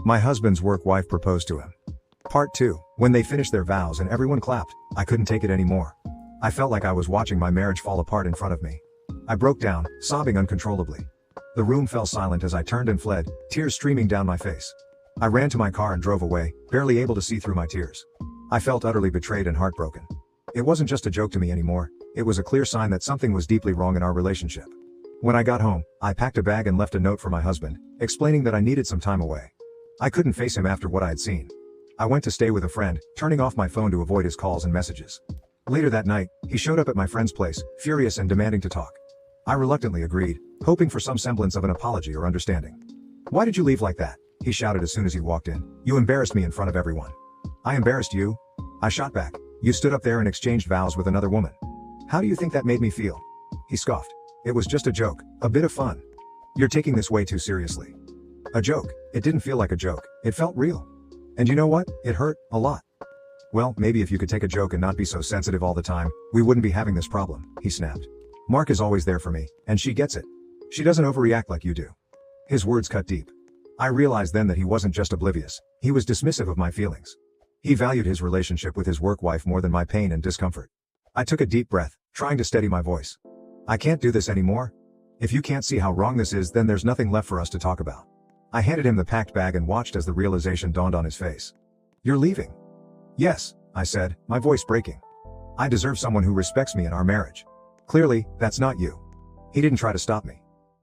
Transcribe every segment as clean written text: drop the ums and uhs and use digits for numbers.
My husband's work wife proposed to him. Part 2. When they finished their vows and everyone clapped, I couldn't take it anymore. I felt like I was watching my marriage fall apart in front of me. I broke down, sobbing uncontrollably. The room fell silent as I turned and fled, tears streaming down my face. I ran to my car and drove away, barely able to see through my tears. I felt utterly betrayed and heartbroken. It wasn't just a joke to me anymore, it was a clear sign that something was deeply wrong in our relationship. When I got home, I packed a bag and left a note for my husband, explaining that I needed some time away. I couldn't face him after what I had seen. I went to stay with a friend, turning off my phone to avoid his calls and messages. Later that night, he showed up at my friend's place, furious and demanding to talk. I reluctantly agreed, hoping for some semblance of an apology or understanding. "Why did you leave like that?" he shouted as soon as he walked in. "You embarrassed me in front of everyone." "I embarrassed you?" I shot back. "You stood up there and exchanged vows with another woman. How do you think that made me feel?" He scoffed. "It was just a joke, a bit of fun. You're taking this way too seriously." A joke? It didn't feel like a joke, it felt real. And you know what? It hurt, a lot. "Well, maybe if you could take a joke and not be so sensitive all the time, we wouldn't be having this problem," he snapped. "Mark is always there for me, and she gets it. She doesn't overreact like you do." His words cut deep. I realized then that he wasn't just oblivious, he was dismissive of my feelings. He valued his relationship with his work wife more than my pain and discomfort. I took a deep breath, trying to steady my voice. "I can't do this anymore. If you can't see how wrong this is, then there's nothing left for us to talk about." I handed him the packed bag and watched as the realization dawned on his face. "You're leaving?" "Yes," I said, my voice breaking. "I deserve someone who respects me in our marriage. Clearly, that's not you." He didn't try to stop me.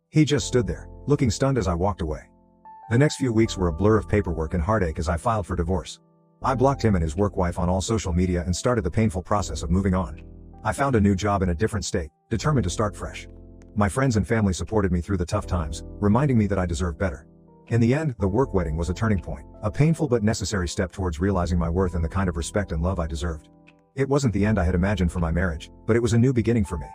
He just stood there, looking stunned as I walked away. The next few weeks were a blur of paperwork and heartache as I filed for divorce. I blocked him and his work wife on all social media and started the painful process of moving on. I found a new job in a different state, determined to start fresh. My friends and family supported me through the tough times, reminding me that I deserved better. In the end, the work wedding was a turning point, a painful but necessary step towards realizing my worth and the kind of respect and love I deserved. It wasn't the end I had imagined for my marriage, but it was a new beginning for me.